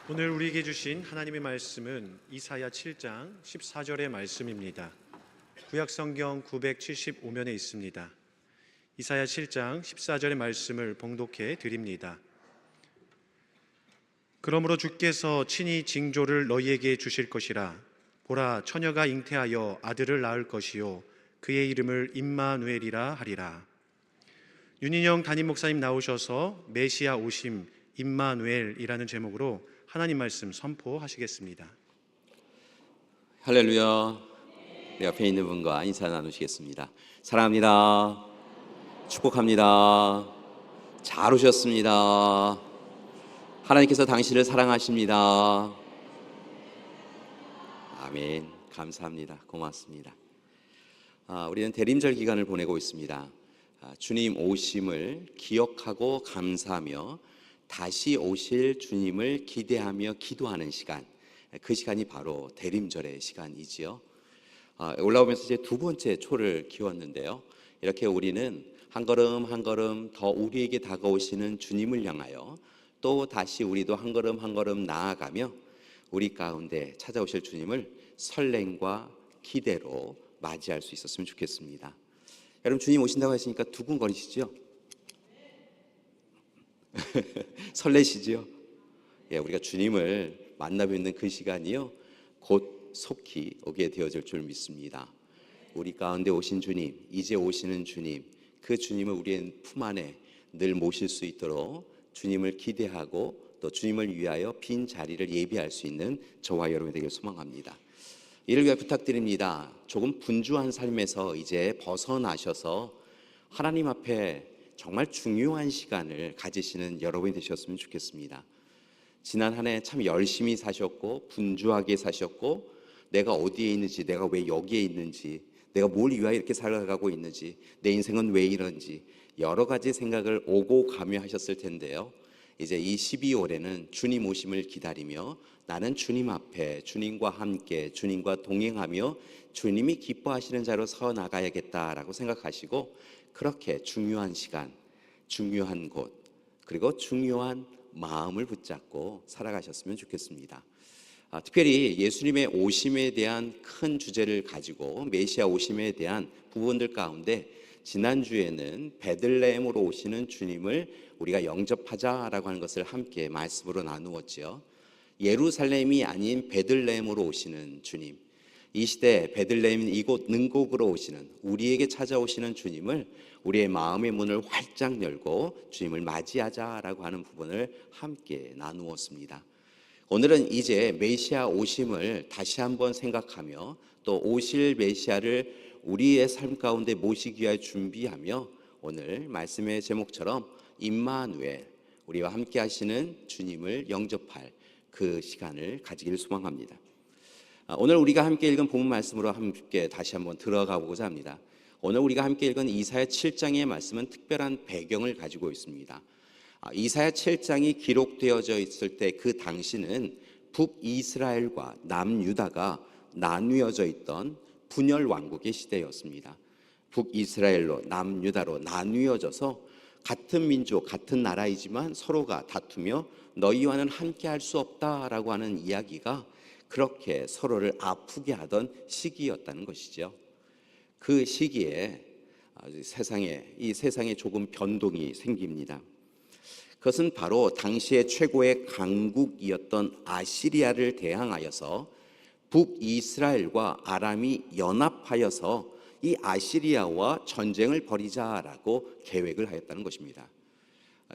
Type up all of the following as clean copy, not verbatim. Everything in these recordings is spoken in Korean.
오늘 우리에게 주신 하나님의 말씀은 이사야 7장 14절의 말씀입니다. 구약성경 975면에 있습니다. 이사야 7장 14절의 말씀을 봉독해 드립니다. 그러므로 주께서 친히 징조를 너희에게 주실 것이라. 보라, 처녀가 잉태하여 아들을 낳을 것이요 그의 이름을 임마누엘이라 하리라. 윤인영 담임 목사님 나오셔서 메시아 오심 임마누엘이라는 제목으로 하나님 말씀 선포하시겠습니다. 할렐루야. 내 옆에 있는 분과 인사 나누시겠습니다. 사랑합니다. 축복합니다. 잘 오셨습니다. 하나님께서 당신을 사랑하십니다. 아멘. 감사합니다. 고맙습니다. 우리는 대림절 기간을 보내고 있습니다. 주님 오심을 기억하고 감사하며 다시 오실 주님을 기대하며 기도하는 시간, 그 시간이 바로 대림절의 시간이지요. 올라오면서 이제 두 번째 초를 키웠는데요. 이렇게 우리는 한 걸음 한 걸음 더 우리에게 다가오시는 주님을 향하여 또 다시 우리도 한 걸음 한 걸음 나아가며 우리 가운데 찾아오실 주님을 설렘과 기대로 맞이할 수 있었으면 좋겠습니다. 여러분, 주님 오신다고 하시니까 두근거리시죠? 설레시죠? 예, 우리가 주님을 만나뵙는 그 시간이요 곧 속히 오게 되어질 줄 믿습니다. 우리 가운데 오신 주님, 이제 오시는 주님, 그 주님을 우리의 품 안에 늘 모실 수 있도록 주님을 기대하고 또 주님을 위하여 빈 자리를 예비할 수 있는 저와 여러분이 되길 소망합니다. 이를 위해 부탁드립니다. 조금 분주한 삶에서 이제 벗어나셔서 하나님 앞에 정말 중요한 시간을 가지시는 여러분이 되셨으면 좋겠습니다. 지난 한 해 참 열심히 사셨고 분주하게 사셨고 내가 어디에 있는지, 내가 왜 여기에 있는지, 내가 뭘 위하여 이렇게 살아가고 있는지, 내 인생은 왜 이런지 여러 가지 생각을 오고 가며 하셨을 텐데요. 이제 이 12월에는 주님 오심을 기다리며 나는 주님 앞에 주님과 함께 주님과 동행하며 주님이 기뻐하시는 자로 서 나가야겠다라고 생각하시고 그렇게 중요한 시간, 중요한 곳, 그리고 중요한 마음을 붙잡고 살아가셨으면 좋겠습니다. 특별히 예수님의 오심에 대한 큰 주제를 가지고 메시아 오심에 대한 부분들 가운데 지난주에는 베들레헴으로 오시는 주님을 우리가 영접하자라고 하는 것을 함께 말씀으로 나누었지요. 예루살렘이 아닌 베들레헴으로 오시는 주님, 이 시대 베들레헴인 이곳 능곡으로 오시는 우리에게 찾아오시는 주님을 우리의 마음의 문을 활짝 열고 주님을 맞이하자라고 하는 부분을 함께 나누었습니다. 오늘은 이제 메시아 오심을 다시 한번 생각하며 또 오실 메시아를 우리의 삶 가운데 모시기 위하여 준비하며 오늘 말씀의 제목처럼 임마누엘, 우리와 함께 하시는 주님을 영접할 그 시간을 가지기를 소망합니다. 오늘 우리가 함께 읽은 본문 말씀으로 함께 다시 한번 들어가 보고자 합니다. 오늘 우리가 함께 읽은 이사야 7장의 말씀은 특별한 배경을 가지고 있습니다. 이사야 7장이 기록되어져 있을 때 그 당시는 북이스라엘과 남유다가 나뉘어져 있던 분열 왕국의 시대였습니다. 북이스라엘로 남유다로 나뉘어져서 같은 민족, 같은 나라이지만 서로가 다투며 너희와는 함께 할 수 없다라고 하는 이야기가 그렇게 서로를 아프게 하던 시기였다는 것이죠. 그 시기에 이 세상에 조금 변동이 생깁니다. 그것은 바로 당시의 최고의 강국이었던 아시리아를 대항하여서 북이스라엘과 아람이 연합하여서 이 아시리아와 전쟁을 벌이자라고 계획을 하였다는 것입니다.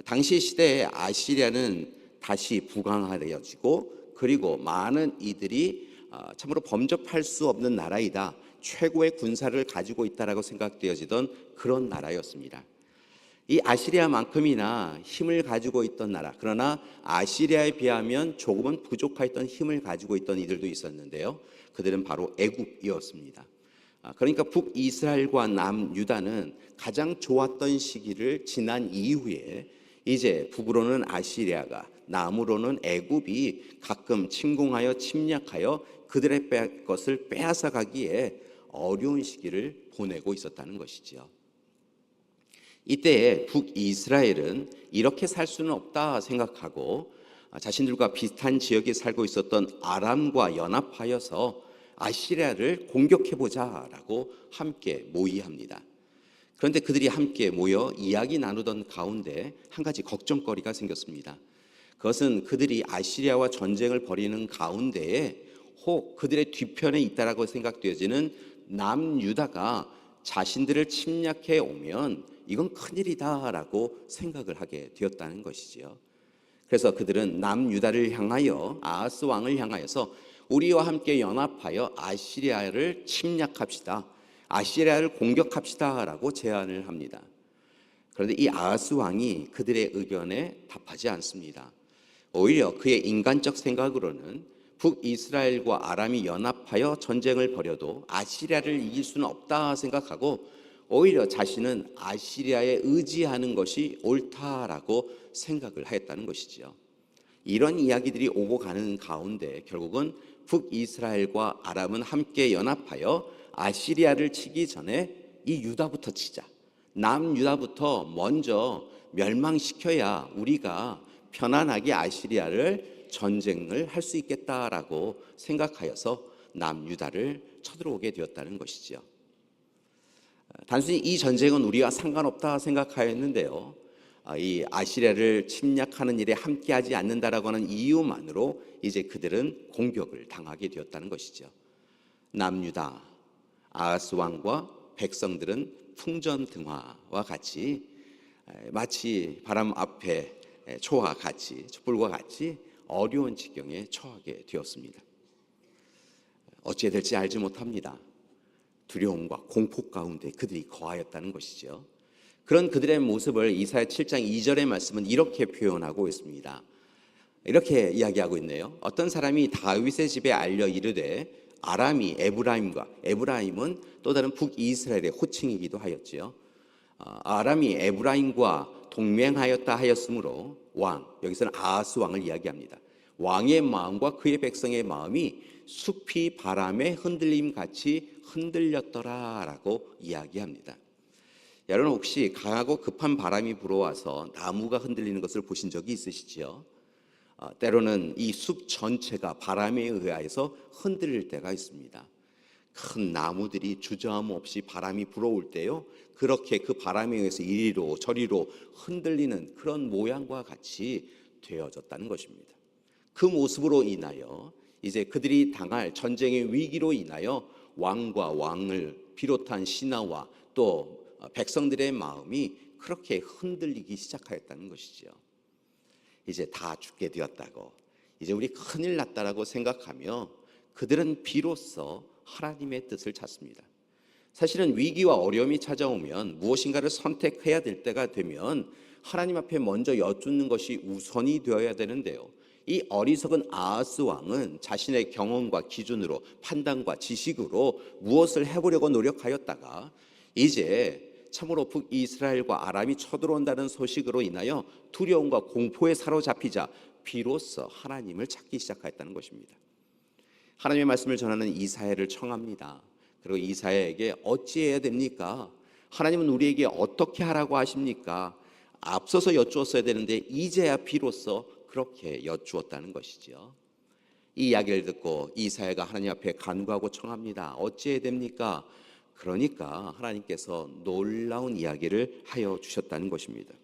당시 시대에 아시리아는 다시 부강하여지고 그리고 많은 이들이 참으로 범접할 수 없는 나라이다, 최고의 군사를 가지고 있다라고 생각되어지던 그런 나라였습니다. 이 아시리아만큼이나 힘을 가지고 있던 나라, 그러나 아시리아에 비하면 조금은 부족하였던 힘을 가지고 있던 이들도 있었는데요. 그들은 바로 애굽이었습니다. 그러니까 북이스라엘과 남유다는 가장 좋았던 시기를 지난 이후에 이제 북으로는 아시리아가, 남으로는 애굽이 가끔 침공하여 침략하여 그들의 것을 빼앗아 가기에 어려운 시기를 보내고 있었다는 것이지요. 이때에 북이스라엘은 이렇게 살 수는 없다 생각하고 자신들과 비슷한 지역에 살고 있었던 아람과 연합하여서 아시리아를 공격해보자라고 함께 모의합니다. 그런데 그들이 함께 모여 이야기 나누던 가운데 한 가지 걱정거리가 생겼습니다. 그것은 그들이 아시리아와 전쟁을 벌이는 가운데에 혹 그들의 뒤편에 있다라고 생각되어지는 남유다가 자신들을 침략해 오면 이건 큰일이다라고 생각을 하게 되었다는 것이지요. 그래서 그들은 남유다를 향하여 아하스 왕을 향하여서 우리와 함께 연합하여 아시리아를 침략합시다. 아시리아를 공격합시다라고 제안을 합니다. 그런데 이 아하스 왕이 그들의 의견에 답하지 않습니다. 오히려 그의 인간적 생각으로는 북이스라엘과 아람이 연합하여 전쟁을 벌여도 아시리아를 이길 수는 없다 생각하고 오히려 자신은 아시리아에 의지하는 것이 옳다라고 생각을 하였다는 것이지요. 이런 이야기들이 오고 가는 가운데 결국은 북이스라엘과 아람은 함께 연합하여 아시리아를 치기 전에 이 유다부터 치자. 남유다부터 먼저 멸망시켜야 우리가 편안하게 아시리아를 전쟁을 할 수 있겠다라고 생각하여서 남유다를 쳐들어오게 되었다는 것이지요. 단순히 이 전쟁은 우리와 상관없다 생각하였는데요. 이 아시리아를 침략하는 일에 함께하지 않는다라고 하는 이유만으로 이제 그들은 공격을 당하게 되었다는 것이죠. 남유다, 아하스 왕과 백성들은 풍전등화와 같이 마치 바람 앞에 초와 같이 촛불과 같이 어려운 지경에 처하게 되었습니다. 어찌해야 될지 알지 못합니다. 두려움과 공포 가운데 그들이 거하였다는 것이죠. 그런 그들의 모습을 이사야 7장 2절의 말씀은 이렇게 표현하고 있습니다. 이렇게 이야기하고 있네요. 어떤 사람이 다윗의 집에 알려 이르되 아람이 에브라임은 또 다른 북이스라엘의 호칭이기도 하였지요. 아람이 에브라임과 동맹하였다 하였으므로 왕, 여기서는 아하스 왕을 이야기합니다. 왕의 마음과 그의 백성의 마음이 숲이 바람에 흔들림 같이 흔들렸더라라고 이야기합니다. 여러분 혹시 강하고 급한 바람이 불어와서 나무가 흔들리는 것을 보신 적이 있으시지요? 때로는 이 숲 전체가 바람에 의해서 흔들릴 때가 있습니다. 큰 나무들이 주저함 없이 바람이 불어올 때요, 그렇게 그 바람에 의해서 이리로 저리로 흔들리는 그런 모양과 같이 되어졌다는 것입니다. 그 모습으로 인하여 이제 그들이 당할 전쟁의 위기로 인하여 왕과 왕을 비롯한 신하와 또 백성들의 마음이 그렇게 흔들리기 시작하였다는 것이죠. 이제 다 죽게 되었다고, 이제 우리 큰일 났다라고 생각하며 그들은 비로소 하나님의 뜻을 찾습니다. 사실은 위기와 어려움이 찾아오면 무엇인가를 선택해야 될 때가 되면 하나님 앞에 먼저 여쭙는 것이 우선이 되어야 되는데요, 이 어리석은 아하스 왕은 자신의 경험과 기준으로 판단과 지식으로 무엇을 해보려고 노력하였다가 이제 참으로 북이스라엘과 아람이 쳐들어온다는 소식으로 인하여 두려움과 공포에 사로잡히자 비로소 하나님을 찾기 시작하였다는 것입니다. 하나님의 말씀을 전하는 이사야를 청합니다. 그리고 이사야에게 어찌해야 됩니까? 하나님은 우리에게 어떻게 하라고 하십니까? 앞서서 여쭈었어야 되는데 이제야 비로소 그렇게 여쭈었다는 것이죠. 이 이야기를 듣고 이사야가 하나님 앞에 간구하고 청합니다. 어찌해야 됩니까? 그러니까 하나님께서 놀라운 이야기를 하여 주셨다는 것입니다.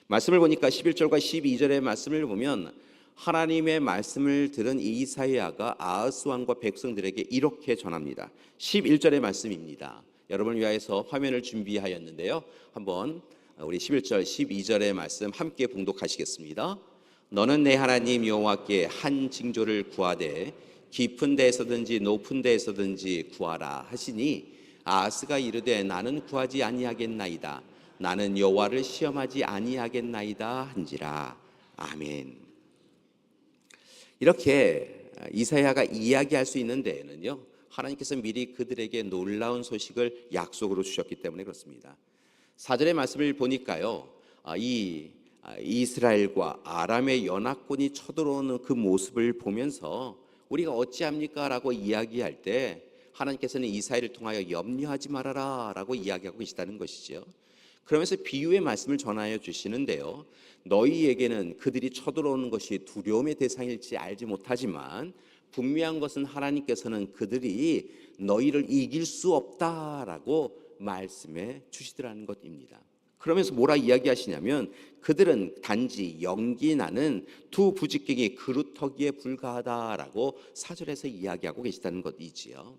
말씀을 보니까 11절과 12절의 말씀을 보면 하나님의 말씀을 들은 이사야가 아하스 왕과 백성들에게 이렇게 전합니다. 11절의 말씀입니다. 여러분을 위하여서 화면을 준비하였는데요, 한번 우리 11절 12절의 말씀 함께 봉독하시겠습니다. 너는 내 하나님 여호와께 한 징조를 구하되 깊은 데에서든지 높은 데에서든지 구하라 하시니 아하스가 이르되 나는 구하지 아니하겠나이다. 나는 여호와를 시험하지 아니하겠나이다 한지라. 아멘. 이렇게 이사야가 이야기할 수 있는 데에는요, 하나님께서 미리 그들에게 놀라운 소식을 약속으로 주셨기 때문에 그렇습니다. 4절의 말씀을 보니까요, 이 이스라엘과 아람의 연합군이 쳐들어오는 그 모습을 보면서 우리가 어찌합니까? 라고 이야기할 때 하나님께서는 이사야를 통하여 염려하지 말아라 라고 이야기하고 계시다는 것이죠. 그러면서 비유의 말씀을 전하여 주시는데요. 너희에게는 그들이 쳐들어오는 것이 두려움의 대상일지 알지 못하지만 분명한 것은 하나님께서는 그들이 너희를 이길 수 없다라고 말씀해 주시더라는 것입니다. 그러면서 뭐라 이야기하시냐면 그들은 단지 연기 나는 두 부직갱이 그루터기에 불과하다라고 4절에서 이야기하고 계시다는 것이지요.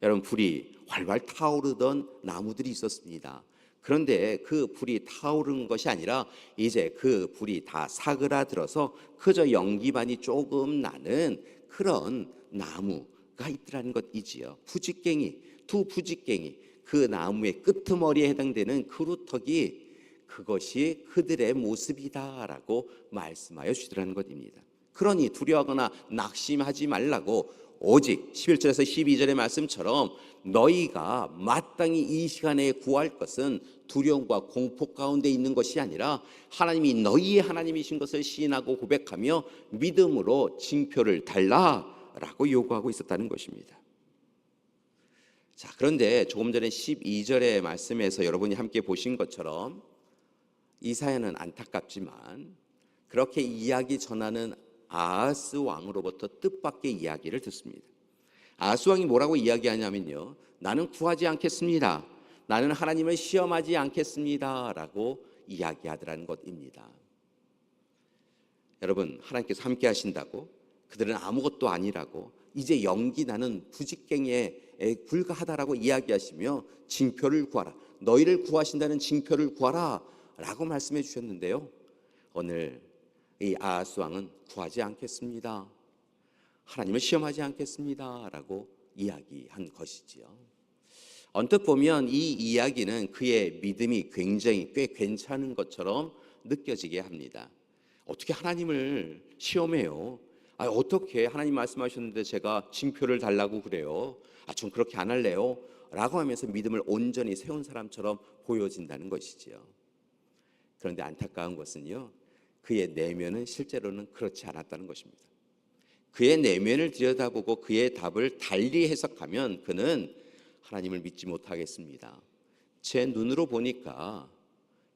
여러분, 불이 활활 타오르던 나무들이 있었습니다. 그런데 그 불이 타오르는 것이 아니라 이제 그 불이 다 사그라들어서 그저 연기만이 조금 나는 그런 나무가 있더라는 것이지요. 부직갱이, 두 부직갱이, 그 나무의 끄트머리에 해당되는 그루터기, 그것이 그들의 모습이다라고 말씀하여 주시더라는 것입니다. 그러니 두려워하거나 낙심하지 말라고, 오직 11절에서 12절의 말씀처럼 너희가 마땅히 이 시간에 구할 것은 두려움과 공포 가운데 있는 것이 아니라 하나님이 너희의 하나님이신 것을 시인하고 고백하며 믿음으로 징표를 달라라고 요구하고 있었다는 것입니다. 자, 그런데 조금 전에 12절의 말씀에서 여러분이 함께 보신 것처럼 이사야는 안타깝지만 그렇게 이야기 전하는 아하스 왕으로부터 뜻밖의 이야기를 듣습니다. 아하스 왕이 뭐라고 이야기하냐면요, 나는 구하지 않겠습니다, 나는 하나님을 시험하지 않겠습니다 라고 이야기하더라는 것입니다. 여러분, 하나님께서 함께 하신다고, 그들은 아무것도 아니라고, 이제 연기 나는 부직갱이에 불과하다라고 이야기하시며 징표를 구하라, 너희를 구하신다는 징표를 구하라 라고 말씀해 주셨는데요, 오늘 이 아하스 왕은 구하지 않겠습니다, 하나님을 시험하지 않겠습니다 라고 이야기한 것이지요. 언뜻 보면 이 이야기는 그의 믿음이 굉장히 꽤 괜찮은 것처럼 느껴지게 합니다. 어떻게 하나님을 시험해요? 어떻게 하나님 말씀하셨는데 제가 징표를 달라고 그래요? 전 그렇게 안 할래요 라고 하면서 믿음을 온전히 세운 사람처럼 보여진다는 것이지요. 그런데 안타까운 것은요, 그의 내면은 실제로는 그렇지 않았다는 것입니다. 그의 내면을 들여다보고 그의 답을 달리 해석하면 그는 하나님을 믿지 못하겠습니다, 제 눈으로 보니까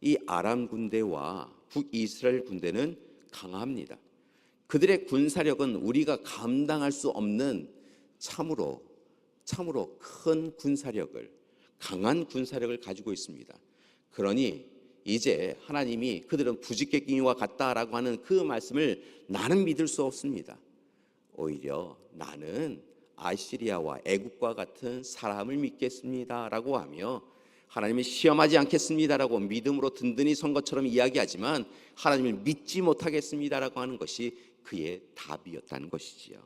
이 아람 군대와 북이스라엘 군대는 강합니다, 그들의 군사력은 우리가 감당할 수 없는 참으로 큰 군사력을, 강한 군사력을 가지고 있습니다. 그러니 이제 하나님이 그들은 부직갱이와 같다라고 하는 그 말씀을 나는 믿을 수 없습니다. 오히려 나는 아시리아와 애국과 같은 사람을 믿겠습니다라고 하며 하나님을 시험하지 않겠습니다라고 믿음으로 든든히 선 것처럼 이야기하지만 하나님을 믿지 못하겠습니다라고 하는 것이 그의 답이었다는 것이지요.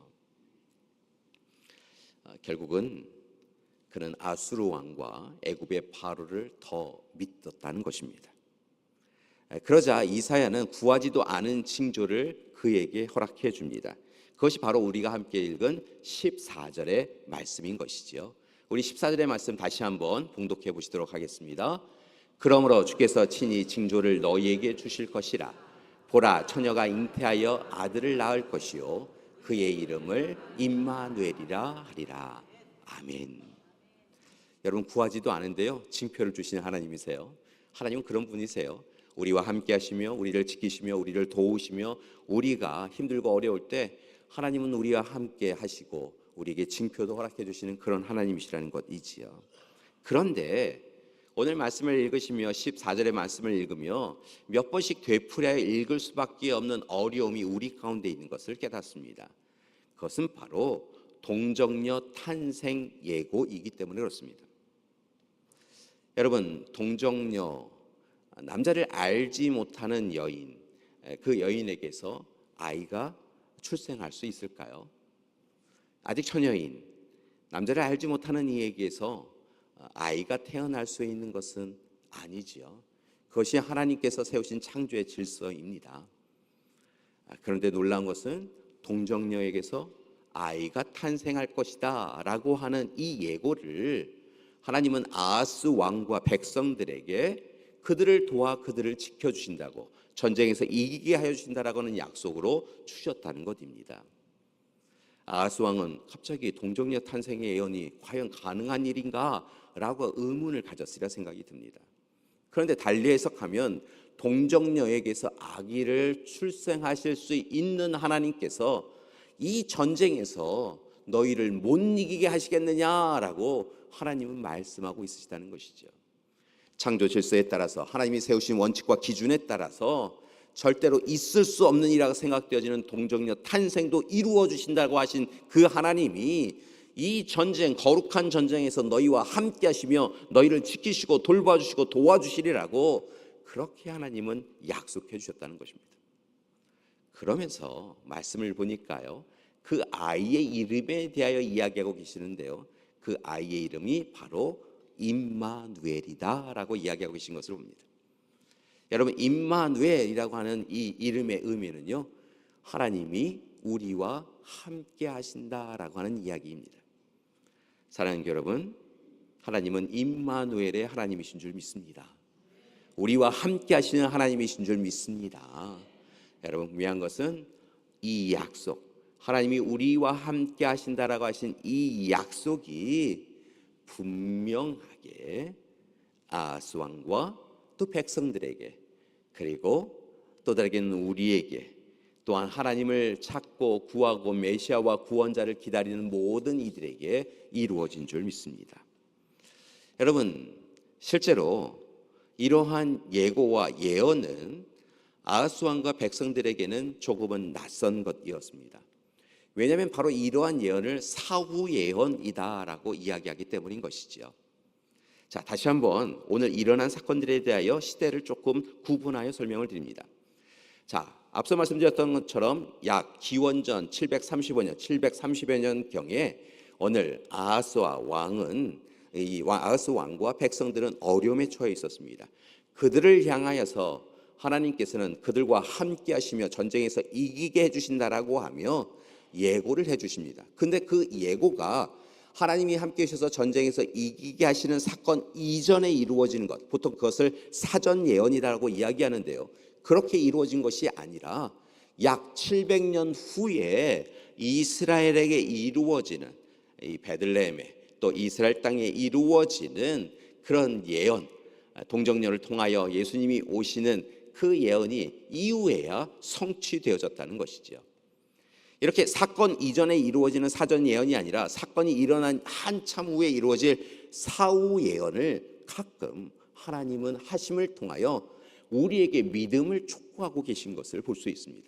결국은 그는 아수르 왕과 애굽의 바로를 더 믿었다는 것입니다. 그러자 이사야는 구하지도 않은 징조를 그에게 허락해 줍니다. 그것이 바로 우리가 함께 읽은 14절의 말씀인 것이죠. 우리 14절의 말씀 다시 한번 봉독해 보시도록 하겠습니다. 그러므로 주께서 친히 징조를 너희에게 주실 것이라. 보라, 처녀가 잉태하여 아들을 낳을 것이요 그의 이름을 임마누엘이라 하리라. 아멘. 여러분, 구하지도 않은데요, 징표를 주시는 하나님이세요. 하나님은 그런 분이세요. 우리와 함께 하시며 우리를 지키시며 우리를 도우시며 우리가 힘들고 어려울 때 하나님은 우리와 함께 하시고 우리에게 징표도 허락해 주시는 그런 하나님이시라는 것이지요. 그런데 오늘 말씀을 읽으시며 14절의 말씀을 읽으며 몇 번씩 되풀이하여 읽을 수밖에 없는 어려움이 우리 가운데 있는 것을 깨닫습니다. 그것은 바로 동정녀 탄생 예고이기 때문에 그렇습니다. 여러분, 동정녀, 남자를 알지 못하는 여인, 그 여인에게서 아이가 출생할 수 있을까요? 아직 처녀인, 남자를 알지 못하는 이에게서 아이가 태어날 수 있는 것은 아니지요. 그것이 하나님께서 세우신 창조의 질서입니다. 그런데 놀라운 것은 동정녀에게서 아이가 탄생할 것이다 라고 하는 이 예고를 하나님은 아하스 왕과 백성들에게 그들을 도와 그들을 지켜주신다고, 전쟁에서 이기게 하여 주신다라고 하는 약속으로 주셨다는 것입니다. 아하스 왕은 갑자기 동정녀 탄생의 예언이 과연 가능한 일인가 라고 의문을 가졌으리라 생각이 듭니다. 그런데 달리 해석하면 동정녀에게서 아기를 출생하실 수 있는 하나님께서 이 전쟁에서 너희를 못 이기게 하시겠느냐라고 하나님은 말씀하고 있으시다는 것이죠. 창조 질서에 따라서 하나님이 세우신 원칙과 기준에 따라서 절대로 있을 수 없는 일이라고 생각되어지는 동정녀 탄생도 이루어 주신다고 하신 그 하나님이 이 전쟁, 거룩한 전쟁에서 너희와 함께 하시며 너희를 지키시고 돌봐주시고 도와주시리라고 그렇게 하나님은 약속해 주셨다는 것입니다. 그러면서 말씀을 보니까요, 그 아이의 이름에 대하여 이야기하고 계시는데요, 그 아이의 이름이 바로 임마누엘이다라고 이야기하고 계신 것을 봅니다. 여러분, 임마누엘이라고 하는 이 이름의 의미는요, 하나님이 우리와 함께 하신다라고 하는 이야기입니다. 사랑하는 여러분, 하나님은 임마누엘의 하나님이신 줄 믿습니다. 우리와 함께 하시는 하나님이신 줄 믿습니다. 여러분, 분명한 것은 이 약속, 하나님이 우리와 함께 하신다라고 하신 이 약속이 분명하게 아하스 왕과 또 백성들에게, 그리고 또 다르게는 우리에게, 또한 하나님을 찾고 구하고 메시아와 구원자를 기다리는 모든 이들에게 이루어진 줄 믿습니다. 여러분, 실제로 이러한 예고와 예언은 아하스 왕과 백성들에게는 조금은 낯선 것이었습니다. 왜냐하면 바로 이러한 예언을 사후 예언이다라고 이야기하기 때문인 것이지요. 자, 다시 한번 오늘 일어난 사건들에 대하여 시대를 조금 구분하여 설명을 드립니다. 자, 앞서 말씀드렸던 것처럼 약 기원전 735년, 730여 년경에 오늘 아하스 왕과 백성들은 어려움에 처해 있었습니다. 그들을 향하여서 하나님께서는 그들과 함께 하시며 전쟁에서 이기게 해주신다라고 하며 예고를 해주십니다. 근데 그 예고가 하나님이 함께 하셔서 전쟁에서 이기게 하시는 사건 이전에 이루어지는 것, 보통 그것을 사전 예언이라고 이야기하는데요, 그렇게 이루어진 것이 아니라 약 700년 후에 이스라엘에게 이루어지는, 이 베들레헴에 또 이스라엘 땅에 이루어지는 그런 예언, 동정녀를 통하여 예수님이 오시는 그 예언이 이후에야 성취되어졌다는 것이죠. 이렇게 사건 이전에 이루어지는 사전 예언이 아니라 사건이 일어난 한참 후에 이루어질 사후 예언을 가끔 하나님은 하심을 통하여 우리에게 믿음을 촉구하고 계신 것을 볼 수 있습니다.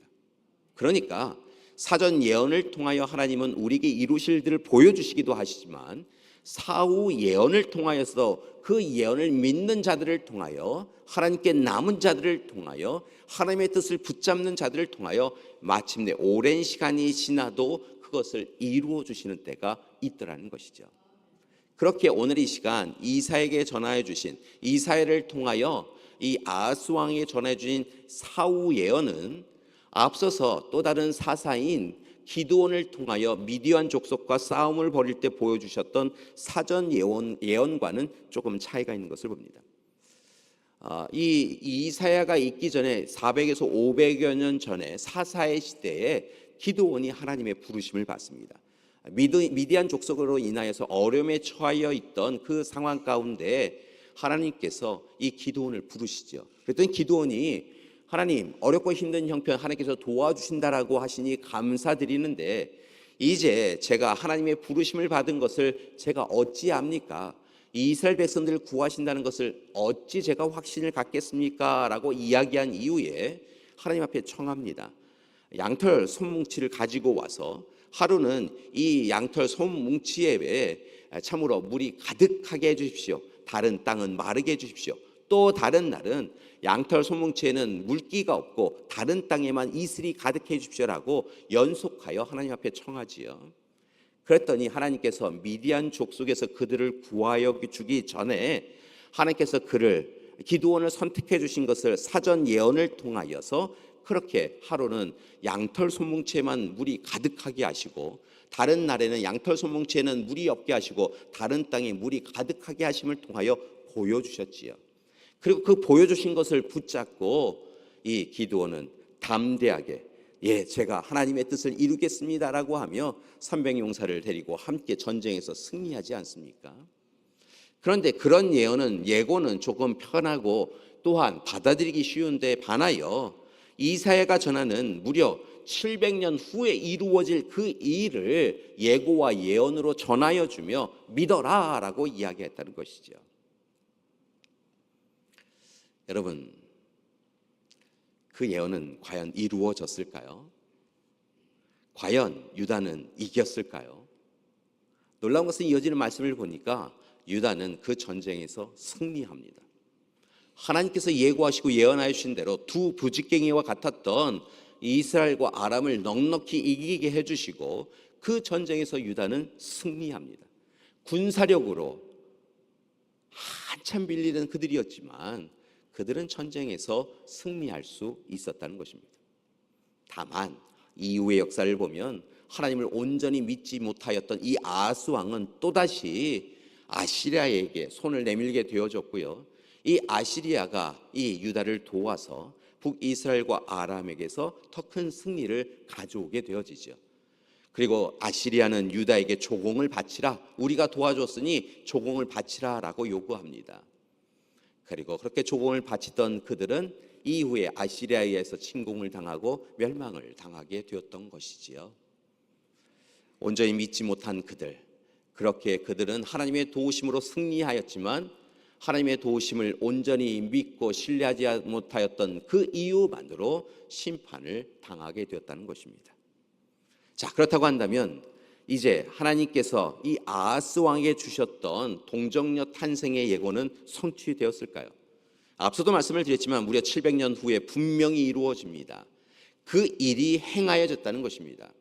그러니까 사전 예언을 통하여 하나님은 우리에게 이루실 일을 보여주시기도 하시지만 사후 예언을 통하여서 그 예언을 믿는 자들을 통하여, 하나님께 남은 자들을 통하여, 하나님의 뜻을 붙잡는 자들을 통하여 마침내 오랜 시간이 지나도 그것을 이루어 주시는 때가 있더라는 것이죠. 그렇게 오늘 이 시간 이사야에게 전하여 주신, 이사야를 통하여 이 아하스 왕에게 전해 주신 사후 예언은 앞서서 또 다른 사사인 기드온을 통하여 미디안 족속과 싸움을 벌일 때 보여주셨던 사전 예언과는 조금 차이가 있는 것을 봅니다. 이 이사야가 있기 전에 400에서 500여 년 전에 사사의 시대에 기드온이 하나님의 부르심을 받습니다. 미디안 족속으로 인하여서 어려움에 처하여 있던 그 상황 가운데 하나님께서 이 기드온을 부르시죠. 그랬더니 기드온이 하나님, 어렵고 힘든 형편 하나님께서 도와주신다라고 하시니 감사드리는데 이제 제가 하나님의 부르심을 받은 것을 제가 어찌 압니까? 이스라엘 백성들을 구하신다는 것을 어찌 제가 확신을 갖겠습니까? 라고 이야기한 이후에 하나님 앞에 청합니다. 양털 솜뭉치를 가지고 와서 하루는 이 양털 솜뭉치에 참으로 물이 가득하게 해주십시오. 다른 땅은 마르게 해주십시오. 또 다른 날은 양털 솜뭉치에는 물기가 없고 다른 땅에만 이슬이 가득해 주십시오라고 연속하여 하나님 앞에 청하지요. 그랬더니 하나님께서 미디안 족속에서 그들을 구하여 주기 전에 하나님께서 기드온을 선택해 주신 것을 사전 예언을 통하여서 그렇게 하루는 양털 솜뭉치에만 물이 가득하게 하시고 다른 날에는 양털 솜뭉치에는 물이 없게 하시고 다른 땅에 물이 가득하게 하심을 통하여 보여주셨지요. 그리고 그 보여주신 것을 붙잡고 이 기드온은 담대하게 제가 하나님의 뜻을 이루겠습니다라고 하며 300용사를 데리고 함께 전쟁에서 승리하지 않습니까? 그런데 그런 예고는 조금 편하고 또한 받아들이기 쉬운데 반하여 이사야가 전하는 무려 700년 후에 이루어질 그 일을 예고와 예언으로 전하여 주며 믿어라라고 이야기했다는 것이죠. 여러분, 그 예언은 과연 이루어졌을까요? 과연 유다는 이겼을까요? 놀라운 것은 이어지는 말씀을 보니까 유다는 그 전쟁에서 승리합니다. 하나님께서 예고하시고 예언하여 주신 대로 두 부직갱이와 같았던 이스라엘과 아람을 넉넉히 이기게 해주시고 그 전쟁에서 유다는 승리합니다. 군사력으로 한참 빌리는 그들이었지만 그들은 전쟁에서 승리할 수 있었다는 것입니다. 다만 이후의 역사를 보면 하나님을 온전히 믿지 못하였던 이 아하스 왕은 또다시 아시리아에게 손을 내밀게 되어졌고요. 이 아시리아가 이 유다를 도와서 북이스라엘과 아람에게서 더 큰 승리를 가져오게 되어지죠. 그리고 아시리아는 유다에게 조공을 바치라, 우리가 도와줬으니 조공을 바치라 라고 요구합니다. 그리고 그렇게 조공을 바치던 그들은 이후에 아시리아에 의해서 침공을 당하고 멸망을 당하게 되었던 것이지요. 온전히 믿지 못한 그들, 그렇게 그들은 하나님의 도우심으로 승리하였지만 하나님의 도우심을 온전히 믿고 신뢰하지 못하였던 그 이유만으로 심판을 당하게 되었다는 것입니다. 자, 그렇다고 한다면 이제 하나님께서 이 아하스 왕에게 주셨던 동정녀 탄생의 예고는 성취되었을까요? 앞서도 말씀을 드렸지만 무려 700년 후에 분명히 이루어집니다. 그 일이 행하여졌다는 것입니다.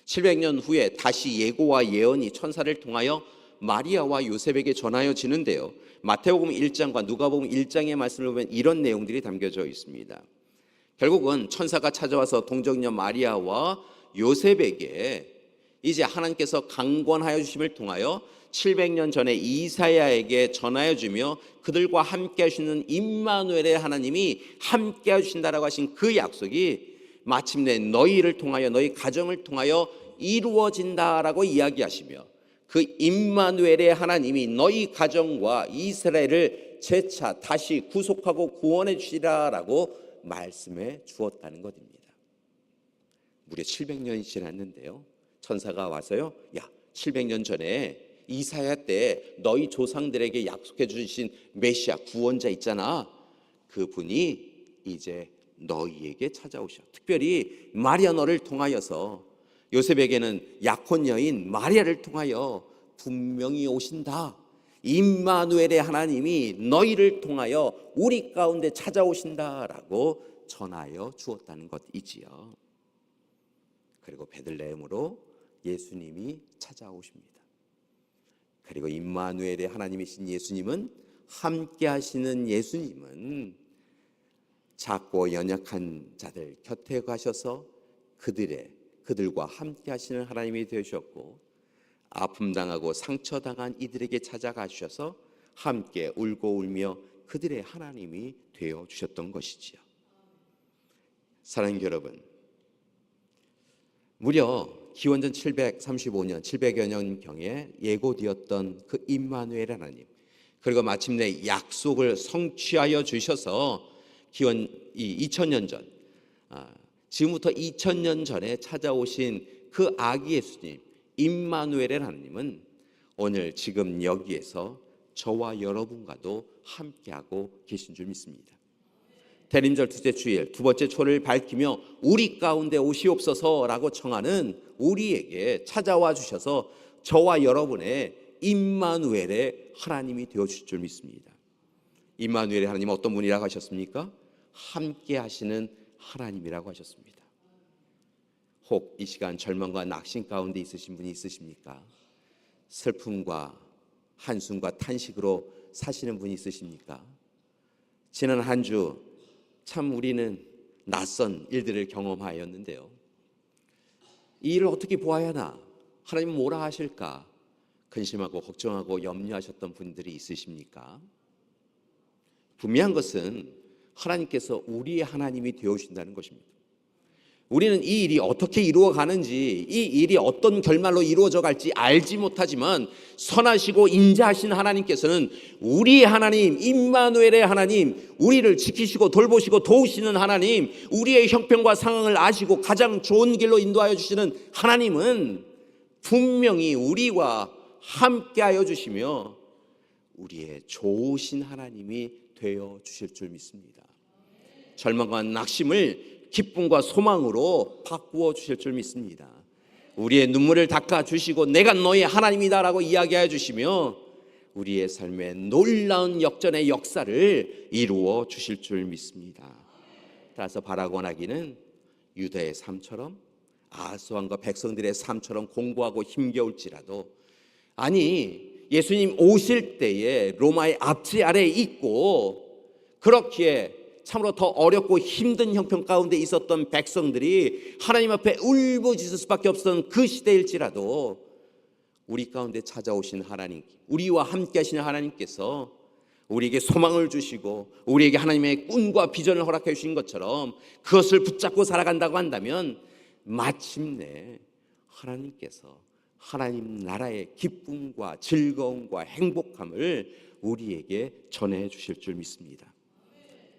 700년 후에 다시 예고와 예언이 천사를 통하여 마리아와 요셉에게 전하여지는데요. 마태복음 1장과 누가복음 1장의 말씀을 보면 이런 내용들이 담겨져 있습니다. 결국은 천사가 찾아와서 동정녀 마리아와 요셉에게 이제 하나님께서 강권하여 주심을 통하여 700년 전에 이사야에게 전하여 주며 그들과 함께 하시는 임마누엘의 하나님이 함께 하신다라고 하신 그 약속이 마침내 너희를 통하여 너희 가정을 통하여 이루어진다라고 이야기하시며 그 임마누엘의 하나님이 너희 가정과 이스라엘을 재차 다시 구속하고 구원해 주시라라고 말씀해 주었다는 것입니다. 무려 700년이 지났는데요. 천사가 와서요. 야, 700년 전에 이사야 때 너희 조상들에게 약속해 주신 메시아 구원자 있잖아. 그분이 이제 너희에게 찾아오셔. 특별히 마리아 너를 통하여서 요셉에게는 약혼 여인 마리아를 통하여 분명히 오신다. 임마누엘의 하나님이 너희를 통하여 우리 가운데 찾아오신다라고 전하여 주었다는 것이지요. 그리고 베들레헴으로 예수님이 찾아오십니다. 그리고 임마누엘의 하나님이신 예수님은 함께 하시는 예수님은 작고 연약한 자들 곁에 가셔서 그들과 함께 하시는 하나님이 되셨고 아픔 당하고 상처 당한 이들에게 찾아가셔서 함께 울고 울며 그들의 하나님이 되어 주셨던 것이지요. 사랑하는 여러분, 무려 기원전 735년 700여 년경에 예고되었던 그 임마누엘 하나님, 그리고 마침내 약속을 성취하여 주셔서 기원 2000년 전, 지금부터 2000년 전에 찾아오신 그 아기 예수님 임마누엘의 하나님은 오늘 지금 여기에서 저와 여러분과도 함께하고 계신 줄 믿습니다. 대림절 둘째 주일 두 번째 초를 밝히며 우리 가운데 오시옵소서라고 청하는 우리에게 찾아와 주셔서 저와 여러분의 임마누엘의 하나님이 되어주실 줄 믿습니다. 임마누엘의 하나님 어떤 분이라고 하셨습니까? 함께 하시는 하나님이라고 하셨습니다. 혹 이 시간 절망과 낙심 가운데 있으신 분이 있으십니까? 슬픔과 한숨과 탄식으로 사시는 분이 있으십니까? 지난 한 주 참 우리는 낯선 일들을 경험하였는데요. 이 일을 어떻게 보아야 하나? 하나님은 뭐라 하실까? 근심하고 걱정하고 염려하셨던 분들이 있으십니까? 분명한 것은 하나님께서 우리의 하나님이 되어주신다는 것입니다. 우리는 이 일이 어떻게 이루어가는지, 이 일이 어떤 결말로 이루어져 갈지 알지 못하지만 선하시고 인자하신 하나님께서는 우리 하나님, 임마누엘의 하나님, 우리를 지키시고 돌보시고 도우시는 하나님, 우리의 형편과 상황을 아시고 가장 좋은 길로 인도하여 주시는 하나님은 분명히 우리와 함께하여 주시며 우리의 좋으신 하나님이 되어 주실 줄 믿습니다. 절망과 낙심을 기쁨과 소망으로 바꾸어 주실 줄 믿습니다. 우리의 눈물을 닦아 주시고 내가 너의 하나님이다라고 이야기하여 주시며 우리의 삶에 놀라운 역전의 역사를 이루어 주실 줄 믿습니다. 따라서 바라고 원하기는 유다의 삶처럼 아하스 왕과 백성들의 삶처럼 공고하고 힘겨울지라도, 아니 예수님 오실 때에 로마의 압제 아래에 있고 그렇기에 참으로 더 어렵고 힘든 형편 가운데 있었던 백성들이 하나님 앞에 울부짖을 수밖에 없었던 그 시대일지라도 우리 가운데 찾아오신 하나님, 우리와 함께 하시는 하나님께서 우리에게 소망을 주시고 우리에게 하나님의 꿈과 비전을 허락해 주신 것처럼 그것을 붙잡고 살아간다고 한다면 마침내 하나님께서 하나님 나라의 기쁨과 즐거움과 행복함을 우리에게 전해 주실 줄 믿습니다.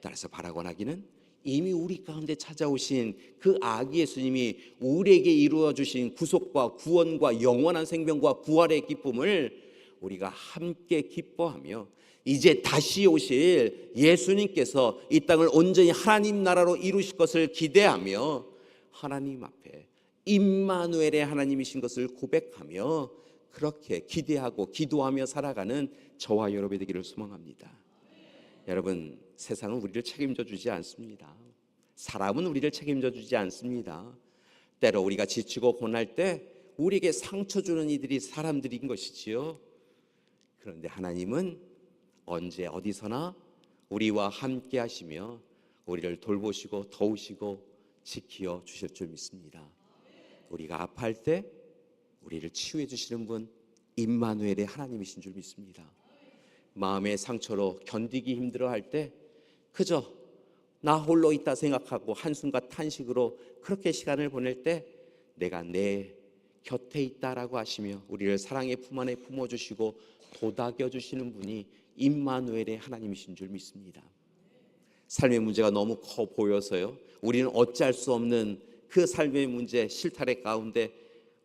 따라서 바라고 하기는 이미 우리 가운데 찾아오신 그 아기 예수님이 우리에게 이루어 주신 구속과 구원과 영원한 생명과 부활의 기쁨을 우리가 함께 기뻐하며 이제 다시 오실 예수님께서 이 땅을 온전히 하나님 나라로 이루실 것을 기대하며 하나님 앞에 임마누엘의 하나님이신 것을 고백하며 그렇게 기대하고 기도하며 살아가는 저와 여러분이 되기를 소망합니다. 여러분, 세상은 우리를 책임져 주지 않습니다. 사람은 우리를 책임져 주지 않습니다. 때로 우리가 지치고 고날 때 우리에게 상처 주는 이들이 사람들인 것이지요. 그런데 하나님은 언제 어디서나 우리와 함께 하시며 우리를 돌보시고 도우시고 지키어 주실 줄 믿습니다. 우리가 아파할 때 우리를 치유해 주시는 분 임마누엘의 하나님이신 줄 믿습니다. 마음의 상처로 견디기 힘들어할 때 그저 나 홀로 있다 생각하고 한숨과 탄식으로 그렇게 시간을 보낼 때 내가 내 곁에 있다라고 하시며 우리를 사랑의 품 안에 품어주시고 도닥여 주시는 분이 임마누엘의 하나님이신 줄 믿습니다. 삶의 문제가 너무 커 보여서요, 우리는 어찌할 수 없는 그 삶의 문제 실타래 가운데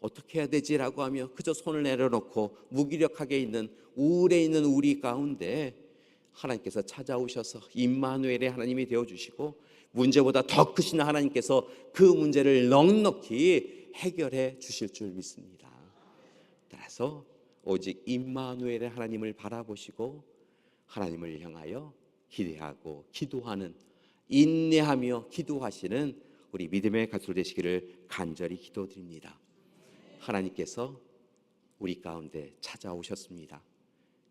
어떻게 해야 되지라고 하며 그저 손을 내려놓고 무기력하게 있는 우울해 있는 우리 가운데 하나님께서 찾아오셔서 임마누엘의 하나님이 되어주시고 문제보다 더 크신 하나님께서 그 문제를 넉넉히 해결해 주실 줄 믿습니다. 따라서 오직 임마누엘의 하나님을 바라보시고 하나님을 향하여 기대하고 기도하는, 인내하며 기도하시는 우리 믿음의 가족 되시기를 간절히 기도드립니다. 하나님께서 우리 가운데 찾아오셨습니다.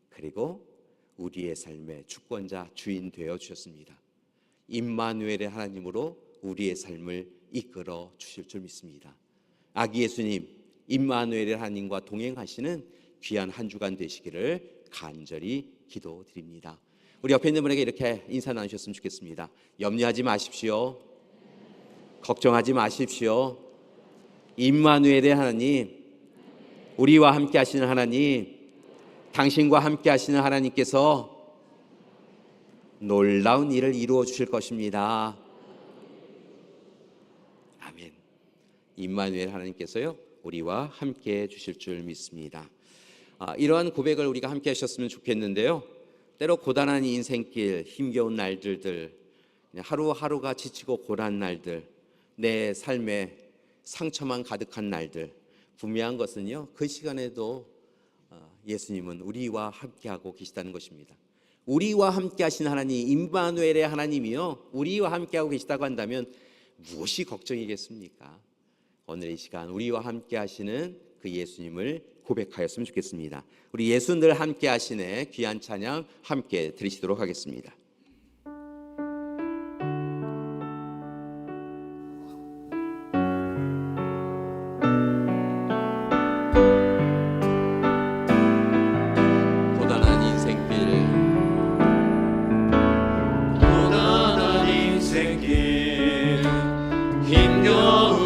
그리고 우리의 삶의 주권자 주인 되어 주셨습니다. 임마누엘의 하나님으로 우리의 삶을 이끌어 주실 줄 믿습니다. 아기 예수님 임마누엘의 하나님과 동행하시는 귀한 한 주간 되시기를 간절히 기도드립니다. 우리 옆에 있는 분에게 이렇게 인사 나누셨으면 좋겠습니다. 염려하지 마십시오. 걱정하지 마십시오. 임마누엘의 하나님, 우리와 함께 하시는 하나님, 당신과 함께 하시는 하나님께서 놀라운 일을 이루어 주실 것입니다. 아멘. 임마누엘 하나님께서요 우리와 함께 해 주실 줄 믿습니다. 이러한 고백을 우리가 함께 하셨으면 좋겠는데요, 때로 고단한 인생길, 힘겨운 날들들, 하루하루가 지치고 고란 날들, 내 삶에 상처만 가득한 날들, 분명한 것은요 그 시간에도 예수님은 우리와 함께하고 계시다는 것입니다. 우리와 함께 하신 하나님 임마누엘의 하나님이요 우리와 함께하고 계시다고 한다면 무엇이 걱정이겠습니까? 오늘 이 시간 우리와 함께 하시는 그 예수님을 고백하였으면 좋겠습니다. 우리 예수님들 함께 하시네 귀한 찬양 함께 들으시도록 하겠습니다. 고단한 인생길 힘겨운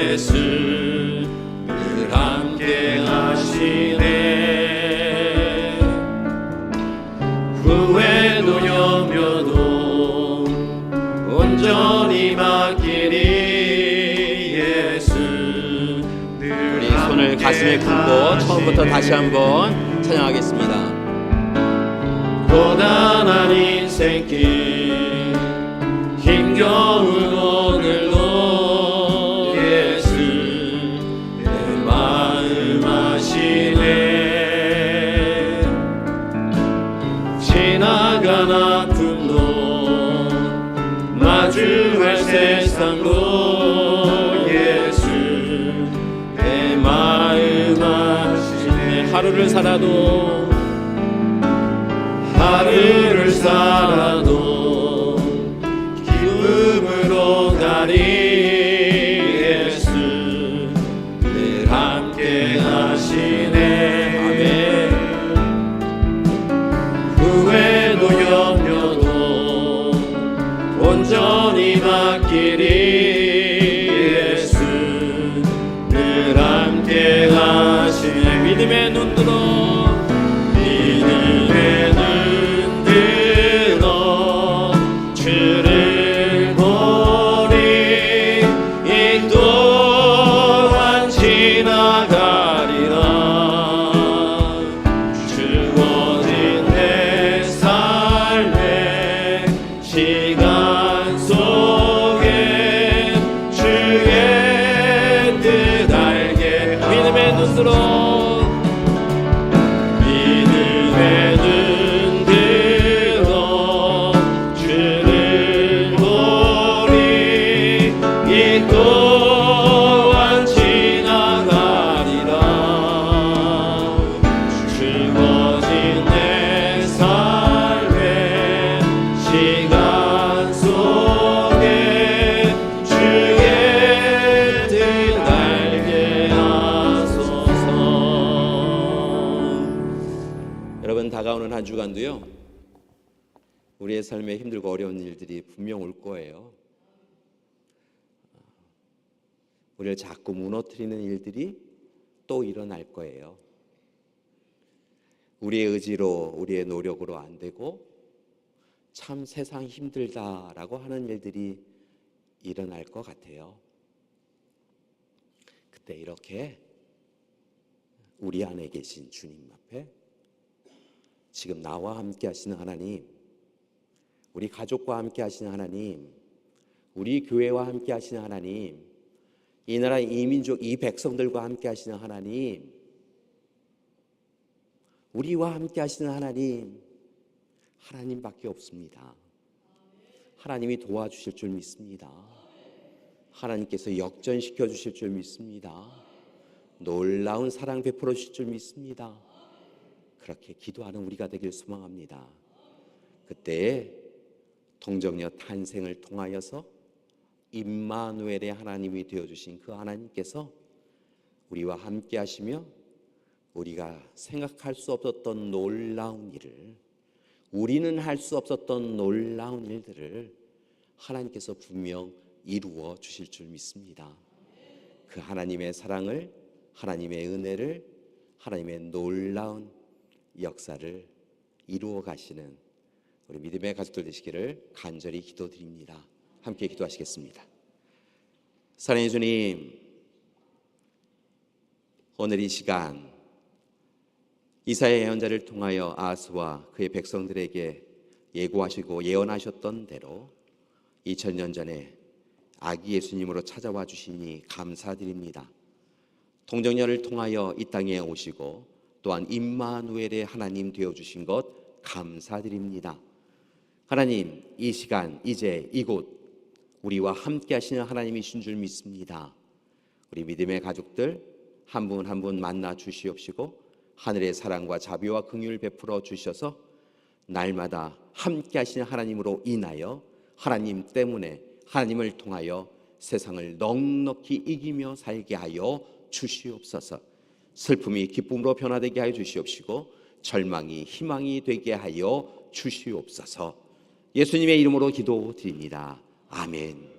예수 늘 함께 하시네. 후회도 염려도 온전히 맡기니 예수. 우리 손을 가슴에 굽고 처음부터 다시 한번 찬양하겠습니다. 고단한 인생길 힘겨운 오늘도 예수 내 마음 아시네. 지나간 아픔도 마주할 세상도 예수 내 마음 아시네. 하루를 살아도 기쁨으로 가리 예수 늘 함께 하시네. 아멘. 후회도 염려도 온전히 맡기리 예수 늘 함께 하시네. 믿음의 눈 들어 주를 보리. 이 또한 지나가리라. 주어진 내 삶의 시간 속에 주의 뜻 알게. 믿음의 눈 들어 또한 지나가리라. 주어진 내 삶의 시간 속에 주의 뜻 알게 하소서. 여러분, 다가오는 한 주간도요, 우리의 삶에 힘들고 어려운 일들이 분명 올 거예요. 우리를 자꾸 무너뜨리는 일들이 또 일어날 거예요. 우리의 의지로, 우리의 노력으로 안 되고 참 세상 힘들다라고 하는 일들이 일어날 것 같아요. 그때 이렇게 우리 안에 계신 주님 앞에 지금 나와 함께 하시는 하나님, 우리 가족과 함께 하시는 하나님, 우리 교회와 함께 하시는 하나님, 이 나라 이 민족 이 백성들과 함께 하시는 하나님, 우리와 함께 하시는 하나님, 하나님밖에 없습니다. 하나님이 도와주실 줄 믿습니다. 하나님께서 역전시켜 주실 줄 믿습니다. 놀라운 사랑 베풀어 주실 줄 믿습니다. 그렇게 기도하는 우리가 되길 소망합니다. 그때 동정녀 탄생을 통하여서 임마누엘의 하나님이 되어주신 그 하나님께서 우리와 함께 하시며 우리가 생각할 수 없었던 놀라운 일을, 우리는 할 수 없었던 놀라운 일들을 하나님께서 분명 이루어 주실 줄 믿습니다. 그 하나님의 사랑을, 하나님의 은혜를, 하나님의 놀라운 역사를 이루어 가시는 우리 믿음의 가족들 되시기를 간절히 기도드립니다. 함께 기도하시겠습니다. 사랑의 주님, 오늘 이 시간 이사야 예언자를 통하여 아하스와 그의 백성들에게 예고하시고 예언하셨던 대로 2000년 전에 아기 예수님으로 찾아와 주시니 감사드립니다. 동정녀를 통하여 이 땅에 오시고 또한 임마누엘의 하나님 되어주신 것 감사드립니다. 하나님, 이 시간 이제 이곳 우리와 함께 하시는 하나님이신 줄 믿습니다. 우리 믿음의 가족들 한 분 한 분 만나 주시옵시고 하늘의 사랑과 자비와 긍휼을 베풀어 주셔서 날마다 함께 하시는 하나님으로 인하여 하나님 때문에 하나님을 통하여 세상을 넉넉히 이기며 살게 하여 주시옵소서. 슬픔이 기쁨으로 변화되게 하여 주시옵시고 절망이 희망이 되게 하여 주시옵소서. 예수님의 이름으로 기도드립니다. 아멘.